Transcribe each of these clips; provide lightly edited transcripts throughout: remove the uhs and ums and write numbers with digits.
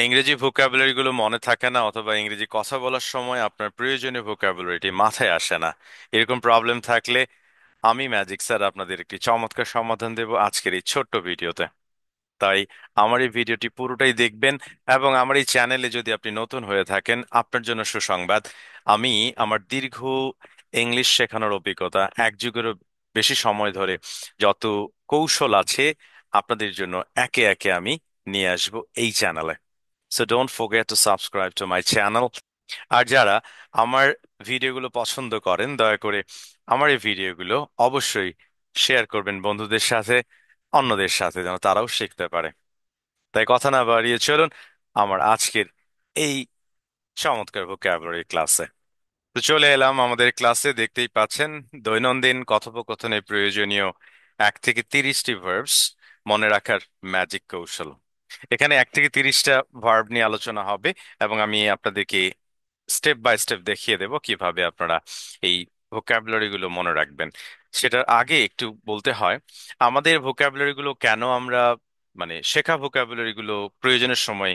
ইংরেজি ভোকাবুলারি গুলো মনে থাকে না, অথবা ইংরেজি কথা বলার সময় আপনার প্রয়োজনীয় ভোকাবুলারিটি মাথায় আসে না, এরকম প্রবলেম থাকলে আমি ম্যাজিক স্যার আপনাদের একটি চমৎকার সমাধান দেব আজকের এই ছোট্ট ভিডিওতে। তাই আমার এই ভিডিওটি পুরোটাই দেখবেন। এবং আমার এই চ্যানেলে যদি আপনি নতুন হয়ে থাকেন, আপনার জন্য সুসংবাদ। আমি আমার দীর্ঘ ইংলিশ শেখানোর অভিজ্ঞতা, এক যুগেরও বেশি সময় ধরে যত কৌশল আছে, আপনাদের জন্য একে একে আমি নিয়ে আসব এই চ্যানেলে। So don't forget to subscribe to my channel. আর যারা আমার ভিডিওগুলো পছন্দ করেন, দয়া করে আমার এই ভিডিওগুলো অবশ্যই শেয়ার করবেন বন্ধুদের সাথে, অন্যদের সাথে, যেন তারাও শিখতে পারে। তাই কথা না বাড়িয়ে চলুন আমার আজকের এই চমৎকার ভোকাবুলারি ক্লাসে। তো চলে এলাম আমাদের ক্লাসে। দেখতেই পাচ্ছেন দৈনন্দিন কথোপকথনে প্রয়োজনীয় 1 থেকে 30টি ভার্বস মনে রাখার ম্যাজিক কৌশল। এখানে 1 থেকে 30টা ভার্ব নিয়ে আলোচনা হবে, এবং আমি আপনাদেরকে স্টেপ বাই স্টেপ দেখিয়ে দেব কিভাবে আপনারা এই ভোকাবুলারি গুলো মনে রাখবেন। সেটার আগে একটু বলতে হয়, আমাদের ভোকাবুলারি গুলো কেন আমরা, মানে শেখা ভোকাবুলারি গুলো প্রয়োজনের সময়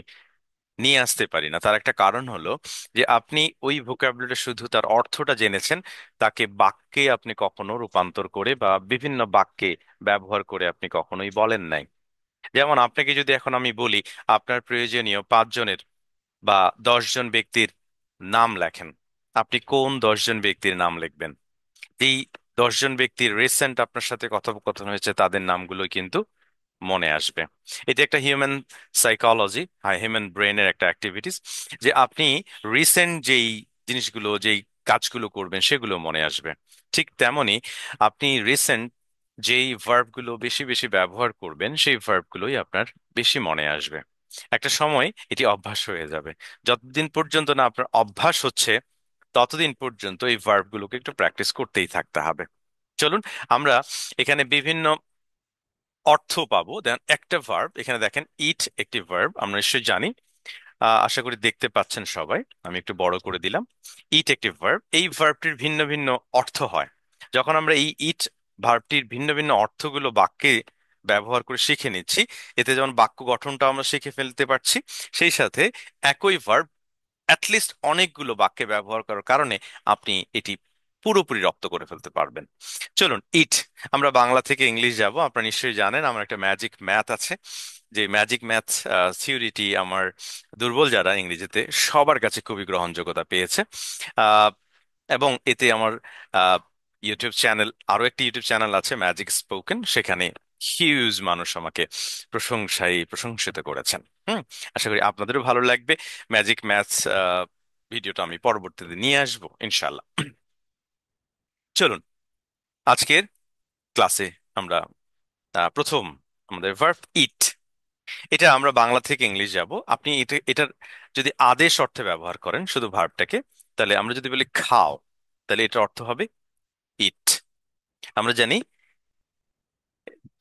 নিয়ে আসতে পারি না, তার একটা কারণ হলো যে আপনি ওই ভোকাবুলারি শুধু তার অর্থটা জেনেছেন, তাকে বাক্যে আপনি কখনো রূপান্তর করে বা বিভিন্ন বাক্যে ব্যবহার করে আপনি কখনোই বলেন নাই। যেমন আপনাকে যদি এখন আমি বলি আপনার প্রয়োজনীয় 5 জনের বা 10 জন ব্যক্তির নাম লেখেন, আপনি কোন 10 জন ব্যক্তির নাম লিখবেন? এই 10 জন ব্যক্তির রিসেন্ট আপনার সাথে কথোপকথন হয়েছে তাদের নামগুলো কিন্তু মনে আসবে। এটি একটা হিউম্যান সাইকোলজি, হিউম্যান ব্রেনের একটা অ্যাক্টিভিটিস, যে আপনি রিসেন্ট যেই জিনিসগুলো, যেই কাজগুলো করবেন সেগুলো মনে আসবে। ঠিক তেমনি আপনি রিসেন্ট যেই ভার্বগুলো বেশি বেশি ব্যবহার করবেন, সেই ভার্বগুলোই আপনার বেশি মনে আসবে। একটা সময় এটি অভ্যাস হয়ে যাবে। যতদিন পর্যন্ত না আপনার অভ্যাস হচ্ছে, ততদিন পর্যন্ত এই ভার্বগুলোকে একটু প্র্যাকটিস করতেই থাকতে হবে। চলুন আমরা এখানে বিভিন্ন অর্থ পাবো। দেন একটা ভার্ব, এখানে দেখেন ইট একটি ভার্ব, আমরা নিশ্চয়ই জানি। আশা করি দেখতে পাচ্ছেন সবাই, আমি একটু বড় করে দিলাম। ইট একটি ভার্ব, এই ভার্বটির ভিন্ন ভিন্ন অর্থ হয়। যখন আমরা এই ইট ভার্বটির ভিন্ন ভিন্ন অর্থগুলো বাক্যে ব্যবহার করে শিখে নিচ্ছি, এতে যেমন বাক্য গঠনটা আমরা শিখে ফেলতে পারছি, সেই সাথে একই ভার্ব অ্যাটলিস্ট অনেকগুলো বাক্যে ব্যবহার করার কারণে আপনি এটি পুরোপুরি রপ্ত করে ফেলতে পারবেন। চলুন ইট, আমরা বাংলা থেকে ইংলিশ যাব। আপনারা নিশ্চয়ই জানেন আমার একটা ম্যাজিক ম্যাথ আছে, যে ম্যাজিক ম্যাথ থিওরিটি আমার দুর্বল যারা ইংরেজিতে, সবার কাছে খুবই গ্রহণযোগ্যতা পেয়েছে। আহ, এবং এতে আমার আহ, ইউটিউব চ্যানেল, আরো একটি ইউটিউব চ্যানেল আছে ম্যাজিক স্পোকেন, সেখানে হিউজ মানুষ আমাকে প্রশংসিত করেছেন। হুম, আশা করি আপনাদেরও ভালো লাগবে। ম্যাজিক ম্যাথস ভিডিওটা আমি পরবর্তীতে নিয়ে আসবো ইনশাল্লাহ। চলুন আজকের ক্লাসে আমরা প্রথম আমাদের ভার্ব ইট, এটা আমরা বাংলা থেকে ইংলিশ যাব। আপনি এটার যদি আদেশ অর্থে ব্যবহার করেন শুধু ভার্বটাকে, তাহলে আমরা যদি বলি খাও, তাহলে এটার অর্থ হবে ইট। আমরা জানি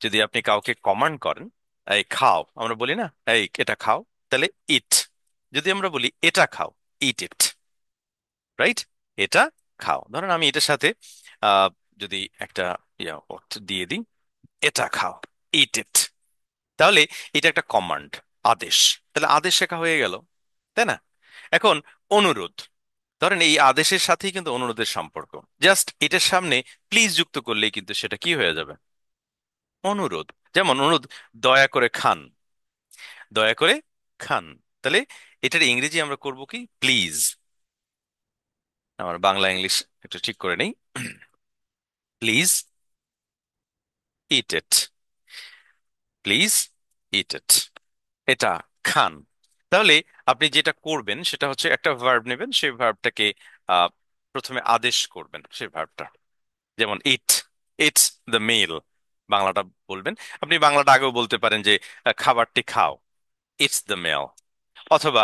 যদি আপনি কাউকে কমান্ড করেন, এই খাও, আমরা বলি না এই এটা খাও, তাহলে ইট। যদি আমরা বলি এটা খাও, ইট ইট, রাইট? এটা খাও। ধরেন আমি এটার সাথে আহ যদি একটা অর্থ দিয়ে দিই, এটা খাও, ইট ইট, তাহলে এটা একটা কমান্ড, আদেশ। তাহলে আদেশ শেখা হয়ে গেল, তাই না? এখন অনুরোধ, ধরেন এই আদেশের সাথেই কিন্তু অনুরোধের সম্পর্ক। জাস্ট এটার সামনে প্লিজ যুক্ত করলেই কিন্তু সেটা কি হয়ে যাবে? অনুরোধ। যেমন অনুরোধ, দয়া করে খান, দয়া করে খান। তাহলে এটার ইংরেজি আমরা করব কি? প্লিজ। আমার বাংলা ইংলিশ একটু ঠিক করে নেই। Please eat eat, please eat ইট, এটা খান। তাহলে আপনি যেটা করবেন সেটা হচ্ছে একটা ভার্ব নেবেন, সেই ভার্বটাকে আহ প্রথমে আদেশ করবেন সেই ভার্বটা। যেমন ইট, ইটস দ্য মিল, বাংলাটা বলবেন। আপনি বাংলাটা আগেও বলতে পারেন যে খাবারটি খাও, ইটস দ্য মিল। অথবা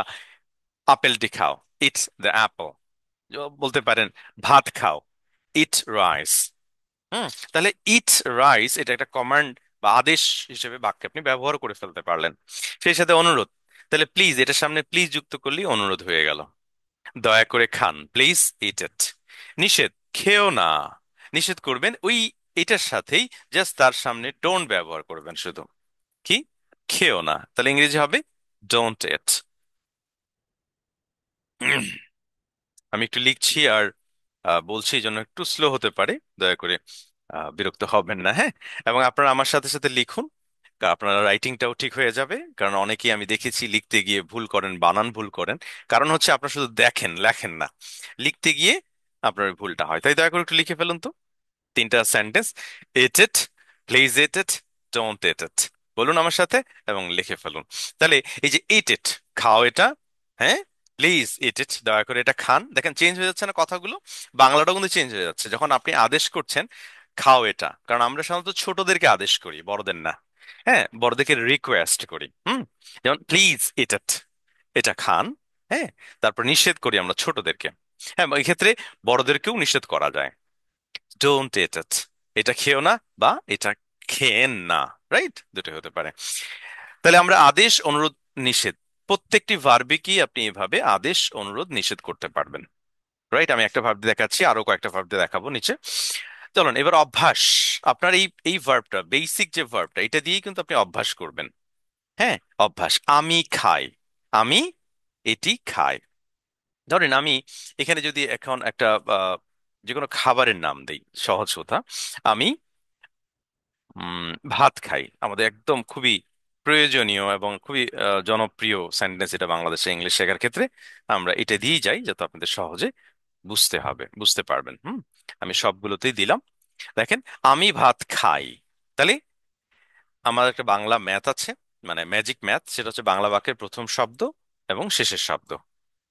আপেলটি খাও, ইটস দ্য অ্যাপল। বলতে পারেন ভাত খাও, ইট রাইস। তাহলে ইট রাইস এটা একটা কমান্ড বা আদেশ হিসেবে বাক্যে আপনি ব্যবহার করে ফেলতে পারলেন। সেই সাথে অনুরোধ, তাহলে প্লিজ এটার সামনে প্লিজ যুক্ত করলেই অনুরোধ হয়ে গেল। দয়া করে খান, প্লিজ ইট ইট। নিষেধ, খেও না, নিষেধ করবেন ওই এটার সাথেই, জাস্ট তার সামনে ডোন্ট ব্যবহার করবেন শুধু। কি? খেও না, তাহলে ইংরেজি হবে ডোন্ট ইট। আমি একটু লিখছি আর বলছি, এই জন্য একটু স্লো হতে পারে, দয়া করে বিরক্ত হবেন না, হ্যাঁ। এবং আপনারা আমার সাথে সাথে লিখুন, আপনার রাইটিংটাও ঠিক হয়ে যাবে। কারণ অনেকেই আমি দেখেছি লিখতে গিয়ে ভুল করেন, বানান ভুল করেন। কারণ হচ্ছে আপনারা শুধু দেখেন, লেখেন না। লিখতে গিয়ে আপনার ওই ভুলটা হয়, তাই দয়া করে একটু লিখে ফেলুন তো তিনটা sentence. Eat eat, please eat eat, don't eat eat. বলুন আমার সাথে এবং লিখে ফেলুন। তাহলে এই যে ইট ইট, খাও এটা, হ্যাঁ। প্লিজ ইট ইট, দয়া করে এটা খান। দেখেন চেঞ্জ হয়ে যাচ্ছে না কথাগুলো? বাংলাটাও কিন্তু চেঞ্জ হয়ে যাচ্ছে যখন আপনি আদেশ করছেন, খাও এটা। কারণ আমরা সাধারণত ছোটদেরকে আদেশ করি, বড়দের না। হ্যাঁ, বড়দেরকে রিকোয়েস্ট করি। যেমন প্লিজ ইট ইট, এটা খান। হ্যাঁ, তারপর নিষেধ করি আমরা ছোটদেরকে। হ্যাঁ, এই ক্ষেত্রে বড়দেরকেও নিষেধ করা যায়। ডোন্ট ইট ইট, এটা খেও না, বা এটা খেয়েন না। রাইট, দুটো হতে পারে। তাহলে আমরা আদেশ, অনুরোধ, নিষেধ, প্রত্যেকটি ভার্বে কি আপনি এভাবে আদেশ, অনুরোধ, নিষেধ করতে পারবেন। রাইট, আমি একটা ভার্ব দিয়ে দেখাচ্ছি, আরো কয়েকটা ভার্ব দিয়ে দেখাবো নিচে। চলুন এবার অভ্যাস। আপনার এই এই ভার্বটা, বেসিক যে ভার্বটা, এটা দিয়েই কিন্তু আপনি অভ্যাস করবেন। হ্যাঁ, অভ্যাস। আমি খাই, আমি এটি খাই। ধরেন আমি এখানে যদি এখন একটা যে কোনো খাবারের নাম দেই, সহজ কথা। আমি ভাত খাই, আমাদের একদম খুবই প্রয়োজনীয় এবং খুবই জনপ্রিয় সেন্টেন্স এটা বাংলাদেশে ইংলিশ শেখার ক্ষেত্রে। আমরা এটা দিয়েই যাই যাতে আপনাদের সহজে বুঝতে পারবেন। আমি সবগুলোতেই দিলাম। দেখেন, আমি ভাত খাই। তাহলে আমার একটা বাংলা ম্যাথ আছে, মানে ম্যাজিক ম্যাথ, সেটা হচ্ছে বাংলা বাক্যের প্রথম শব্দ এবং শেষের শব্দ।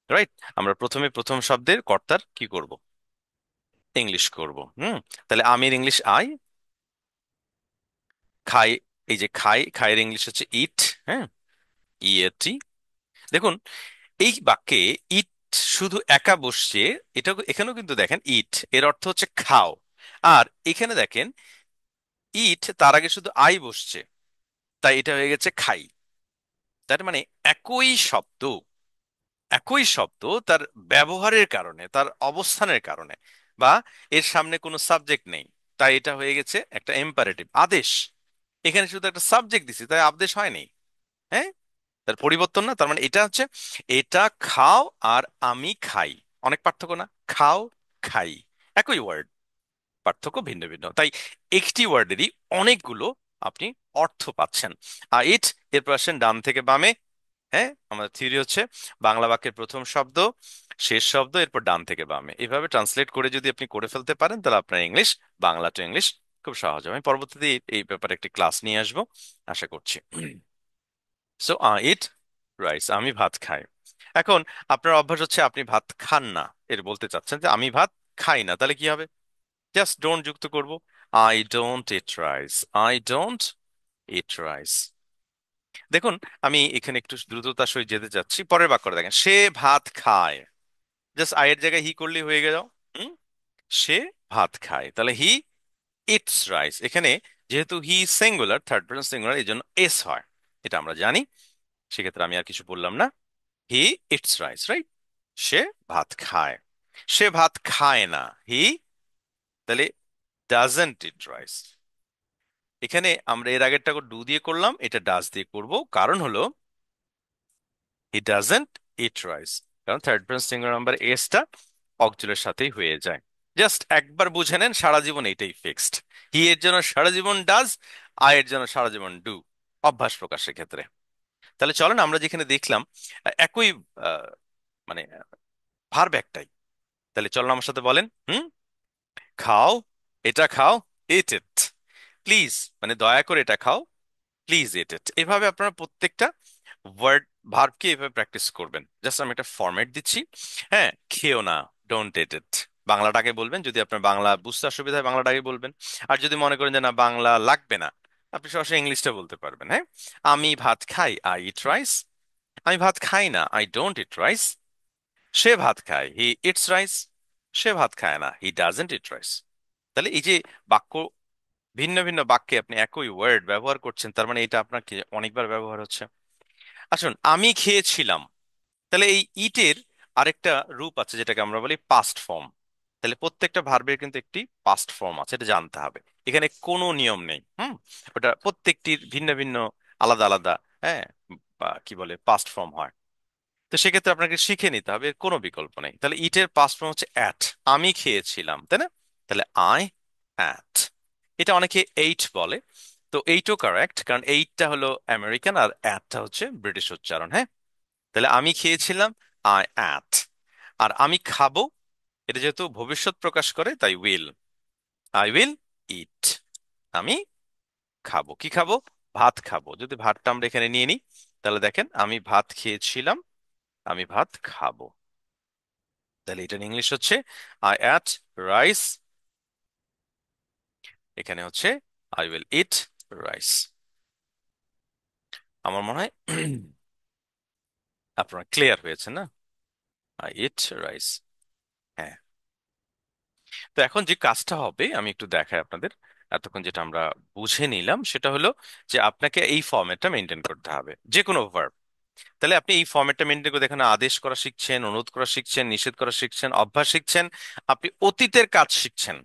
রাইট, আমরা প্রথমে প্রথম শব্দের কর্তার কি করব, ইংলিশ করব। তাহলে আমির ইংলিশ আই, খাই, এই যে খাই, খাইয়ের ইংলিশ হচ্ছে ইট। হ্যাঁ, ইএটি। দেখুন এই বাক্যে ইট শুধু একা বসছে, এটা এখানেও কিন্তু দেখেন ইট এর অর্থ হচ্ছে খাও। আর এখানে দেখেন ইট তার আগে শুধু আই বসছে, তাই এটা হয়ে গেছে খাই। তার মানে একই শব্দ, একই শব্দ তার ব্যবহারের কারণে, তার অবস্থানের কারণে, বা এর সামনে কোনো সাবজেক্ট নেই, তাই এটা হয়ে গেছে একটা এম্পারেটিভ আদেশ। এখানে শুধু একটা সাবজেক্ট দিছি, তাই আদেশ হয়নি। হ্যাঁ, তার পরিবর্তন না। তার মানে এটা হচ্ছে, এটা খাও আর আমি খাই, অনেক পার্থক্য না? খাও, খাই, একই ওয়ার্ড, পার্থক্য ভিন্ন ভিন্ন। তাই একটি ওয়ার্ডেরই অনেকগুলো আপনি অর্থ পাচ্ছেন। আর ইট, এরপর আসেন ডান থেকে বামে। হ্যাঁ, আমাদের থিওরি হচ্ছে বাংলা বাক্যের প্রথম শব্দ, শেষ শব্দ, এরপর ডান থেকে বামে, এভাবে ট্রান্সলেট করে যদি আপনি করে ফেলতে পারেন, তাহলে আপনার ইংলিশ, বাংলা টু ইংলিশ খুব সহজ হবে। আমি পরবর্তীতে এই ব্যাপারে একটি ক্লাস নিয়ে আসবো, আশা করছি। সো ইট রাইস, আমি ভাত খাই। এখন আপনার অভ্যাস হচ্ছে আপনি ভাত খান না, এর বলতে চাচ্ছেন যে আমি ভাত খাই না, তাহলে কি হবে? জাস্ট ডোন্ট যুক্ত করব। I don't eat rice, I don't eat rice. দেখুন আমি এখানে একটু দ্রুততার সহিত যেতে চাচ্ছি, পরের বাক্যটা দেখেন, সে ভাত খায়। জাস্ট আই এর জায়গায় হি করলেই হয়ে গেল। হুম, সে ভাত খায়, তাহলে হি ইটস রাইস। এখানে যেহেতু হি সিঙ্গুলার, থার্ড পারসন সিঙ্গুলার, এই জন্য এস হয়, এটা আমরা জানি। সেক্ষেত্রে আমি আর কিছু বললাম না। He eats rice, right. সে ভাত খায়, সে ভাত খায় না, হি, তাহলে ডাজন্ট ইট রাইস। এখানে আমরা এর আগেরটা ডু দিয়ে করলাম, এটা ডাজ দিয়ে করব। কারণ হলো হি ডাজন্ট ইট রাইস, কারণ থার্ড পারসন সিঙ্গুলার নাম্বার এসটা অক্সিলারির সাথেই হয়ে যায়। জাস্ট একবার বুঝে নেন, সারা জীবন এটাই ফিক্সড। হি এর জন্য সারা জীবন ডাজ, আই এর জন্য সারা জীবন ডু, অভ্যাস প্রকাশের ক্ষেত্রে। তাহলে চলেন আমরা যেখানে দেখলাম একই আহ, মানে ভার্ব একটাই। তাহলে চলুন আমার সাথে বলেন, খাও, এটা খাও, ইট ইট। প্লিজ, মানে দয়া করে এটা খাও, প্লিজ ইট ইট। এভাবে আপনারা প্রত্যেকটা ওয়ার্ড, ভার্বকে এভাবে প্র্যাকটিস করবেন। জাস্ট আমি একটা ফরম্যাট দিচ্ছি। হ্যাঁ, খেও না, ডোন্ট ইট ইট। বাংলাটাকে বলবেন, যদি আপনার বাংলা বুঝতে অসুবিধা হয় বাংলাটাকে বলবেন। আর যদি মনে করেন যে না বাংলা লাগবে না, আপনি সরাসরি ইংলিশটা বলতে পারবেন। হ্যাঁ, আমি ভাত খাই, আই ইট রাইস। আমি ভাত খাই না, আই ডোন্ট ইট রাইস। সে ভাত খায়, হি ইটস রাইস। সে ভাত খায় না, হি ডাজন্ট ইট রাইস। তাহলে এই যে বাক্য, ভিন্ন ভিন্ন বাক্যে আপনি একই ওয়ার্ড ব্যবহার করছেন, তার মানে এটা আপনার কি অনেকবার ব্যবহার হচ্ছে। আসুন, আমি খেয়েছিলাম। তাহলে এই ইটের আরেকটা রূপ আছে যেটাকে আমরা বলি পাস্ট ফর্ম। তাহলে প্রত্যেকটা ভার্বের কিন্তু একটি পাস্ট ফর্ম আছে, এটা জানতে হবে। এখানে কোনো নিয়ম নেই। ওটা প্রত্যেকটির ভিন্ন ভিন্ন, আলাদা আলাদা, হ্যাঁ, বা কি বলে পাস্ট ফর্ম হয়। তো সেক্ষেত্রে আপনাকে শিখে নিতে হবে, এর কোনো বিকল্প নেই। তাহলে ইটের পাস্ট ফর্ম হচ্ছে অ্যাট, আমি খেয়েছিলাম, তাই না? তাহলে আই অ্যাট। এটা অনেকে এইট বলে, তো এইটও কারেক্ট, কারণ এইটটা হলো আমেরিকান আর অ্যাটটা হচ্ছে ব্রিটিশ উচ্চারণ, হ্যাঁ। তাহলে আমি খেয়েছিলাম, আই অ্যাট। আর আমি খাবো, এটা যেহেতু ভবিষ্যৎ প্রকাশ করে তাই উইল, আই উইল ইট। আমি খাবো, কি খাবো? ভাত খাবো। যদি ভাতটা আমরা এখানে নিয়ে নিই, তাহলে দেখেন আমি ভাত খেয়েছিলাম, আমি ভাত খাবো। তাহলে এটার ইংলিশ হচ্ছে আই অ্যাট রাইস, এখানে হচ্ছে আই উইল ইট রাইস। আমার মনে হয় আপনারা ক্লিয়ার হয়েছে না? I eat rice. হ্যাঁ। তো এখন যে কাজটা হবে আমি একটু দেখাই আপনাদের। এতক্ষণ যেটা আমরা বুঝে নিলাম সেটা হলো যে আপনাকে এই ফর্মেটটা মেনটেন করতে হবে যে কোনো ভার্ব। তাহলে আপনি এই ফর্মেটটা মেনটেন করে এখানে আদেশ করা শিখছেন, অনুরোধ করা শিখছেন, নিষেধ করা শিখছেন, অভ্যাস শিখছেন, আপনি অতীতের কাজ শিখছেন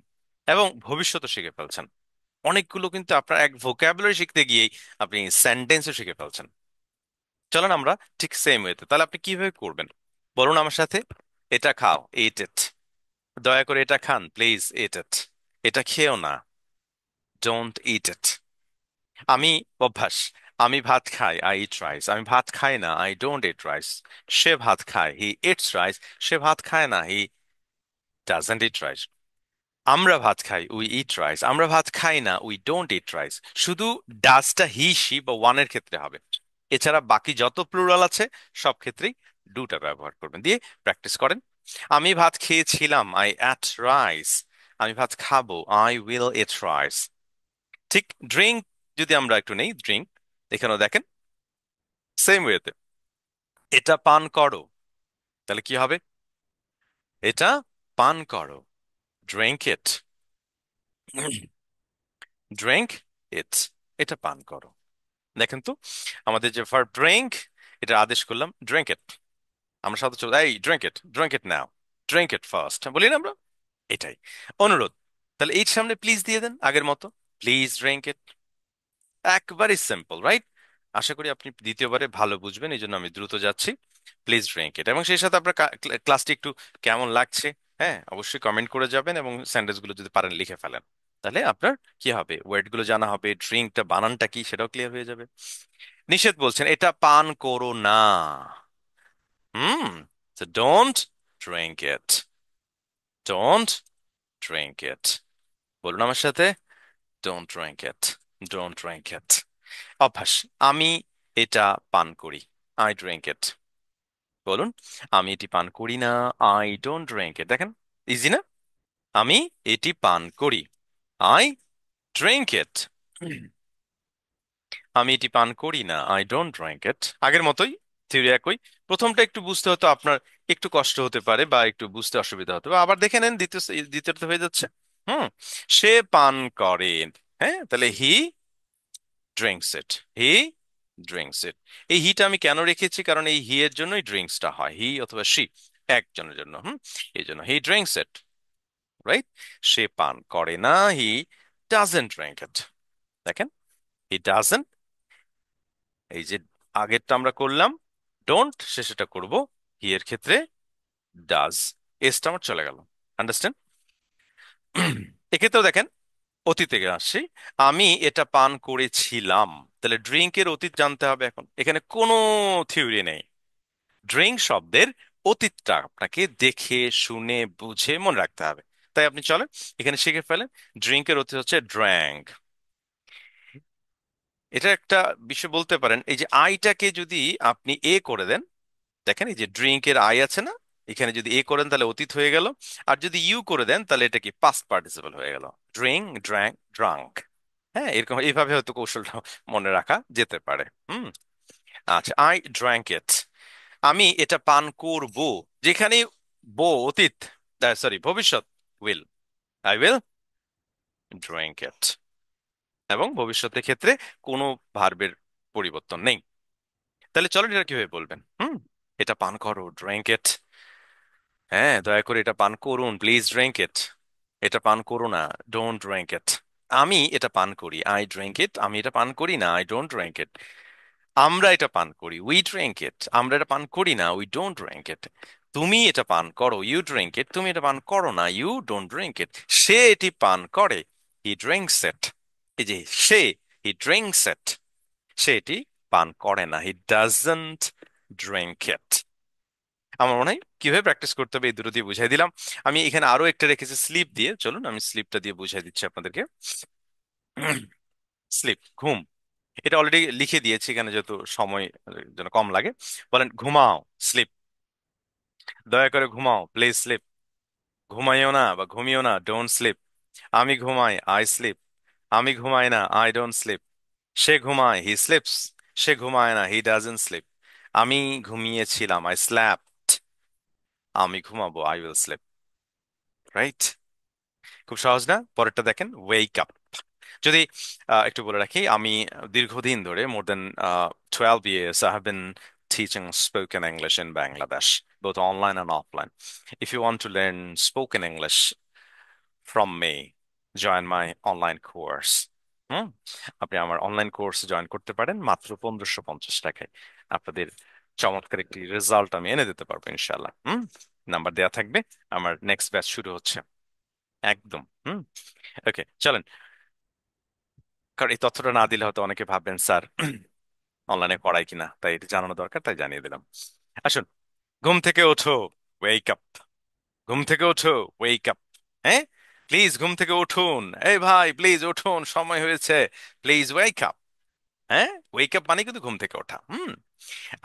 এবং ভবিষ্যৎও শিখে ফেলছেন। অনেকগুলো কিন্তু আপনার এক ভোকাবুলারি শিখতে গিয়েই আপনি সেন্টেন্সও শিখে ফেলছেন। চলেন আমরা ঠিক সেম ওয়েতে, তাহলে আপনি কিভাবে করবেন বলুন আমার সাথে। এটা খাও, ইট ইট। দয়া করে এটা খান, প্লিজ ইট ইট। এটা খেও না, ডোন্ট ইট ইট। আমি অভ্যাস, আমি ভাত খাই, আই ইট রাইস। আমি ভাত খাই না, আই ডোন্ট ইট রাইস। সে ভাত খায়, হি ইটস রাইস। সে ভাত খায় না, হি ডাজন্ট ইট রাইস। আমরা ভাত খাই, উই ইট রাইস। আমরা ভাত খাই না, উই ডোন্ট ইট রাইস। শুধু ডাজটা হি সি বা ওয়ানের ক্ষেত্রে হবে, এছাড়া বাকি যত প্লুরাল আছে সব ক্ষেত্রেই ডুটা ব্যবহার করবেন। দিয়ে প্র্যাকটিস করেন। আমি ভাত খেয়েছিলাম, আই অ্যাট রাইস। আমি ভাত খাবো, আই উইল ইট রাইস। ঠিক ড্রিঙ্ক যদি আমরা একটু নেই, ড্রিঙ্ক এখানেও দেখেন সেম ওয়েতে, এটা পান করো। তাহলে কি হবে? এটা পান করো, ড্রিঙ্ক ইট, ড্রিঙ্ক ইট। এটা পান করো। দেখেন তো, আমাদের যে ভার্ব ড্রিঙ্ক, এটা আদেশ করলাম ড্রিঙ্ক ইট। আমরা সাথে চলে এই drink it now, drink it first বলি না আমরা? এটাই অনুরোধ। তাহলে এই সামনে প্লিজ দিয়ে দেন আগের মতো, প্লিজ ড্রিঙ্ক ইট। একবারে সিম্পল, রাইট? আশা করি আপনি দ্বিতীয়বারে ভালো বুঝবেন, এই জন্য আমি দ্রুত যাচ্ছি। Please drink it. এবং সেই সাথে আপনার ক্লাসটি একটু কেমন লাগছে, হ্যাঁ অবশ্যই কমেন্ট করে যাবেন, এবং সেন্টেন্স গুলো যদি পারেন লিখে ফেলেন। তাহলে আপনার কি হবে, ওয়ার্ড গুলো জানা হবে, ড্রিঙ্কটা বানানটা কি সেটাও ক্লিয়ার হয়ে যাবে। নিষেধ বলছেন, এটা পান করো না। হুম, so don't drink it, don't drink it। বলুন আমার সাথে, don't drink it, don't drink it। অভ্যাস, আমি এটা পান করি, I drink it। বলুন, আমি এটি পান করি না, I don't drink it। দেখেন ইজি না? আমি এটি পান করি, I drink it। আমি এটি পান করি না, আই ডোন্ট ড্রিঙ্ক ইট। আগের মতোই, থিওরি একই। প্রথমটা একটু বুঝতে হতো আপনার, একটু কষ্ট হতে পারে বা একটু বুঝতে অসুবিধা হতে পারে, আবার দেখে নেন দ্বিতীয়টা হয়ে যাচ্ছে। হুম, সে পান করে, হ্যাঁ তাহলে he drinks it, he drinks ইট। এই হিটা আমি কেন রেখেছি, কারণ এই হি এর জন্যই ড্রিঙ্কসটা হয়, হি অথবা সি একজনের জন্য। এই জন্য হি ড্রিঙ্কস ইট, রাইট? সে পান করে না, হি ডাজেন্ট ড্রিঙ্ক ইট। দেখেন, হি ডাজেন্ট, এই যে আগেরটা আমরা করলাম ডোন্ট, শেষেটা করব হি এর ক্ষেত্রে ডাজ, এসটা আমার চলে গেল। আন্ডারস্ট্যান্ড? এক্ষেত্রেও দেখেন, অতীতে আসছি, আমি এটা পান করেছিলাম। তাহলে ড্রিঙ্কের অতীত জানতে হবে। এখন এখানে কোনো থিওরি নেই, ড্রিঙ্ক শব্দের অতীতটা আপনাকে দেখে শুনে বুঝে মনে রাখতে হবে। তাই আপনি চলেন এখানে শিখে ফেলেন। ড্রিঙ্কের অতীত হচ্ছে ড্র্যাঙ্ক। এটা একটা বিষয় বলতে পারেন, এই যে আইটাকে যদি আপনি এ করে দেন, দেখেন এই যে ড্রিঙ্কের আই আছে না, এখানে যদি এ করেন তাহলে অতীত হয়ে গেল। আর যদি ইউ করে দেন তাহলে এটা কি পাস্ট পার্টিসিপল হয়ে গেল, ড্রিঙ্ক, ড্র্যাঙ্ক, ড্রাঙ্ক। হ্যাঁ, এরকম এইভাবে হয়তো কৌশলটা মনে রাখা যেতে পারে। আচ্ছা, আই ড্র্যাঙ্ক ইট, আমি এটা পান করব। যেখানে বো অতীত, সরি ভবিষ্যৎ, will, I will drink it. এবং ভবিষ্যতের ক্ষেত্রে কোনো ভার্বের পরিবর্তন নেই। তাহলে চলো এটা কিভাবে বলবেন। এটা পান করো, ড্রিঙ্ক ইট। হ্যাঁ, দয়া করে এটা পান করুন, প্লিজ ড্রিঙ্ক ইট। এটা পান করো না, ডোন্ট ড্রিঙ্ক ইট। আমি এটা পান করি, আই ড্রিঙ্ক ইট। আমি এটা পান করি না, আই ডোন্ট ড্রিঙ্ক ইট। আমরা এটা পান করি, উই ড্রিঙ্ক ইট। আমরা এটা পান করি না, উই ডোন্ট ড্রিঙ্ক ইট। তুমি এটা পান করো, ইউ ড্রিঙ্ক ইট। তুমি এটা পান করো না, ইউ ডোন্ট ড্রিঙ্ক ইট। সে এটি পান করে, হি ড্রিঙ্কস ইট। এই যে সে, হি ড্রিঙ্কস ইট। সে এটি পান করে না, হি ডাজন্ট ড্রিঙ্ক ইট। আমার মনে হয় কিভাবে প্র্যাকটিস করতে হবে এই দুটো দিয়ে বুঝাই দিলাম। আমি এখানে আরো একটা রেখেছি স্লিপ দিয়ে, চলুন আমি স্লিপটা দিয়ে বুঝাই দিচ্ছি আপনাদেরকে। স্লিপ, ঘুম। এটা অলরেডি লিখে দিয়েছি এখানে, যেহেতু সময় যেন কম লাগে। বলেন ঘুমাও, স্লিপ। দয়া করে ঘুমাও, প্লিজ স্লিপ। ঘুমাইও না বা ঘুমিও না, ডোন্ট স্লিপ। আমি ঘুমাই, আই স্লিপ। আমি ঘুমাই না, আই ডোন্ট স্লিপ। সে ঘুমায়, হি স্লিপস। সে ঘুমায় না, হি ডাজন্ট স্লিপ। আমি ঘুমিয়েছিলাম, আই স্ল্যাপড। আমি ঘুমাবো, আই উইল স্লিপ। রাইট? খুব সহজ না? পরেরটা দেখেন, ওয়েক আপ। যদি একটু বলে রাখি, আমি দীর্ঘদিন ধরে, মোর দেন 12 years I have been teaching spoken English in Bangladesh, both online and offline. If you want to learn spoken English from me, join my online course. হুম, আপনি আমার অনলাইন কোর্স জয়েন করতে পারেন মাত্র 1550 টাকায়। আপনাদের চমৎকার একটি রেজাল্ট আমি এনে দিতে পারবো ইনশাল্লাহ। নাম্বার দেয়া থাকবে। আমার নেক্সট ব্যাচ শুরু হচ্ছে একদম। ওকে, চলেন। কারণ এই তথ্যটা না দিলে হয়তো অনেকে ভাববেন স্যার অনলাইনে পড়াই কিনা, তাই এটা জানানো দরকার, তাই জানিয়ে দিলাম। আসুন, ঘুম থেকে ওঠো, ওয়েক আপ। ঘুম থেকে ওঠো, ওয়েক আপ। হ্যাঁ, প্লিজ ঘুম থেকে উঠুন। এই ভাই প্লিজ উঠুন, সময় হয়েছে, প্লিজ ওয়েক আপ। হ্যাঁ, ওয়েক আপ মানে কিন্তু ঘুম থেকে ওঠা।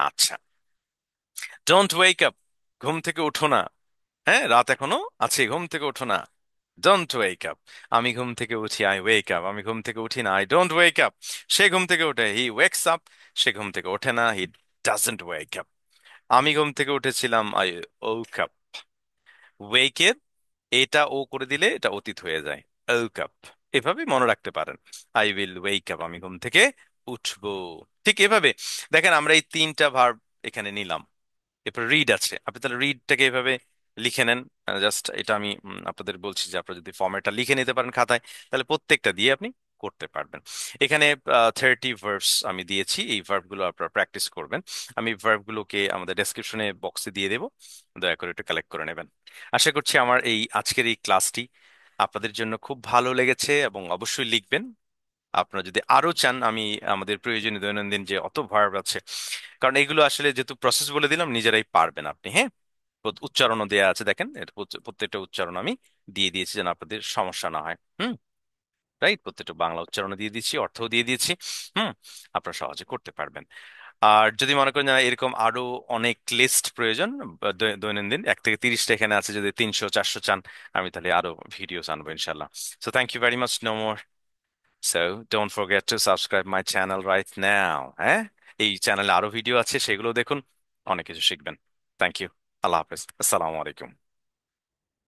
আচ্ছা, ডোন্ট ওয়েক আপ, ঘুম থেকে উঠো না। হ্যাঁ, রাত এখনো আছে, ঘুম থেকে ওঠো না। Don't wake up. আমি ঘুম থেকে উঠি, আই ওয়েক আপ। আমি ঘুম থেকে উঠি না, আই ডোন্ট ওয়েক আপ। সে ঘুম থেকে ওঠে, হি ওয়েকস আপ। সে ঘুম থেকে ওঠে না, হি ডাজন্ট ওয়েক আপ। আমি ঘুম থেকে উঠেছিলাম, আই ওক আপ। ওয়েকের এটা ও করে দিলে এটা অতীত হয়ে যায়, ওক আপ। এভাবে মনে রাখতে পারেন, আই উইল ওয়েক আপ, আমি ঘুম থেকে উঠবো। ঠিক এভাবে দেখেন, আমরা এই তিনটা ভার্ব এখানে নিলাম। এরপর রিড আছে, আপনি তাহলে রিডটাকে এভাবে লিখে নেন। জাস্ট এটা আমি আপনাদের বলছি যে আপনারা যদি ফর্মেটটা লিখে নিতে পারেন খাতায়, তাহলে প্রত্যেকটা দিয়ে আপনি করতে পারবেন। এখানে 30 ভার্বস আমি দিয়েছি, এই ভার্বগুলো আপনারা প্র্যাকটিস করবেন। আমি ভার্বগুলোকে আমাদের ডেসক্রিপশনে বক্সে দিয়ে দেবো, দয়া করে একটু কালেক্ট করে নেবেন। আশা করছি আমার এই আজকের এই ক্লাসটি আপনাদের জন্য খুব ভালো লেগেছে, এবং অবশ্যই লিখবেন। আপনারা যদি আরো চান, আমি আমাদের প্রয়োজনীয় দৈনন্দিন যে অত ভার্ব আছে, কারণ এগুলো আসলে যেহেতু প্রসেস বলে দিলাম, নিজেরাই পারবেন আপনি। হ্যাঁ, উচ্চারণও দেয়া আছে, দেখেন এটা প্রত্যেকটা উচ্চারণ আমি দিয়ে দিয়েছি যেন আপনাদের সমস্যা না হয়। রাইট, প্রত্যেকটা বাংলা উচ্চারণ দিয়ে দিচ্ছি, অর্থও দিয়ে দিয়েছি। হুম, আপনারা সহজে করতে পারবেন। আর যদি মনে করেন যে এরকম আরো অনেক লিস্ট প্রয়োজন, বা দৈনন্দিন 1 থেকে 30টা এখানে আছে, যদি 300 400 চান, আমি তাহলে আরো ভিডিও আনবো ইনশাল্লাহ। So thank you very much, no more. So don't forget to subscribe my channel right now. হ্যাঁ, এই চ্যানেলে আরো ভিডিও আছে, সেগুলো দেখুন, অনেক কিছু শিখবেন। Thank you. আল্লাহ হাফেজ, আসসালামু আলাইকুম।